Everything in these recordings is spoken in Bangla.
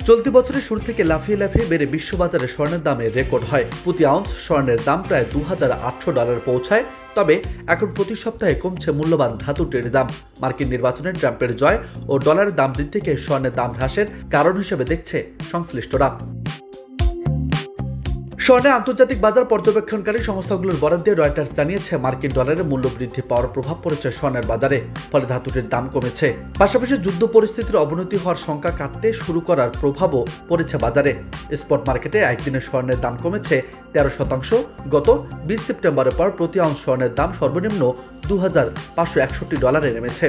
চলতি বছরের শুরু থেকে লাফিয়ে লাফিয়ে বেড়ে বিশ্ববাজারে স্বর্ণের দামে রেকর্ড হয়। প্রতি আউন্স স্বর্ণের দাম প্রায় $2,800 পৌঁছায়। তবে এখন প্রতি সপ্তাহে কমছে মূল্যবান ধাতুটির দাম। মার্কিন নির্বাচনে ট্রাম্পের জয় ও ডলারের দাম বৃদ্ধিকে স্বর্ণের দাম হ্রাসের কারণ হিসেবে দেখছে সংশ্লিষ্টরা। স্বর্ণের আন্তর্জাতিক বাজার পর্যবেক্ষণকারী সংস্থাগুলোর বরাত দিয়ে রয়টার্স জানিয়েছে, মার্কিন ডলারের মূল্য বৃদ্ধি পাওয়ার প্রভাব পড়েছে স্বর্ণের বাজারে, ফলে ধাতুটির দাম কমেছে। পাশাপাশি যুদ্ধ পরিস্থিতির অবনতি হওয়ার শঙ্কা কাটতে শুরু করার প্রভাবও পড়েছে বাজারে। স্পট মার্কেটে একদিনে স্বর্ণের দাম কমেছে 13%। গত 20 সেপ্টেম্বরের পর প্রতি আউন্স স্বর্ণের দাম সর্বনিম্ন $2,561 নেমেছে।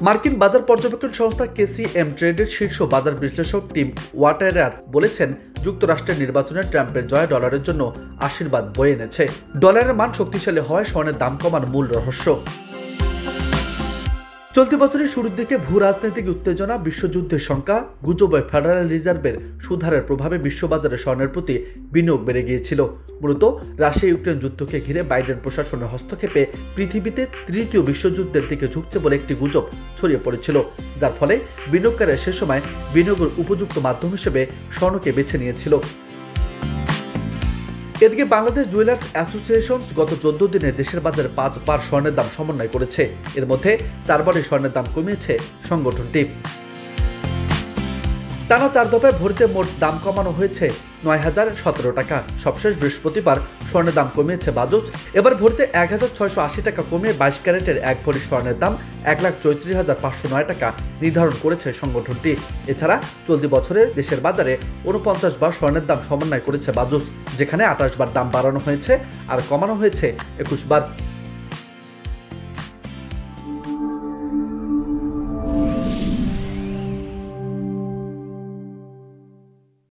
মার্কিন বাজার পর্যবেক্ষণ সংস্থা কেসিএম ট্রেডের শীর্ষ বাজার বিশ্লেষক টিম ওয়াটারার বলেছেন, যুক্তরাষ্ট্রের নির্বাচনে ট্রাম্পের জয় ডলারের জন্য আশীর্বাদ বয়ে এনেছে। ডলারের মান শক্তিশালী হওয়ায় স্বর্ণের দাম কমার মূল রহস্য। চলতি বছরের শুরুর দিকে ভূ রাজনৈতিক উত্তেজনা, বিশ্বযুদ্ধের শঙ্কা, গুজবে ফেডারেল রিজার্ভের সুদহারের প্রভাবে বিশ্ববাজারে স্বর্ণের প্রতি বিনিয়োগ বেড়ে গিয়েছিল। মূলত রাশিয়া ইউক্রেন যুদ্ধকে ঘিরে বাইডেন প্রশাসনের হস্তক্ষেপে পৃথিবীতে তৃতীয় বিশ্বযুদ্ধের দিকে ঝুঁকছে বলে একটি গুজব ছড়িয়ে পড়েছিল, যার ফলে বিনিয়োগকারীরা সে সময় বিনিয়োগের উপযুক্ত মাধ্যম হিসেবে স্বর্ণকে বেছে নিয়েছিল। এদিকে বাংলাদেশ জুয়েলার্স অ্যাসোসিয়েশন গত 14 দিনে দেশের বাজারে 5 বার স্বর্ণের দাম সমন্বয় করেছে। এর মধ্যে 4 বারই স্বর্ণের দাম কমিয়েছে সংগঠনটি। টানা 4 দফায় ভরিতে মোট দাম কমানো হয়েছে 9,017 টাকা। সবশেষ বৃহস্পতিবার স্বর্ণের দাম কমিয়েছে বাজুস। এবার ভরিতে 1,680 টাকা কমিয়ে 22 ক্যারেটের 1 ভরি স্বর্ণের দাম 1,34,509 টাকা নির্ধারণ করেছে সংগঠনটি। এছাড়া চলতি বছরে দেশের বাজারে 49 বার স্বর্ণের দাম সমন্বয় করেছে বাজুস, যেখানে 28 বার দাম বাড়ানো হয়েছে আর কমানো হয়েছে 21 বার।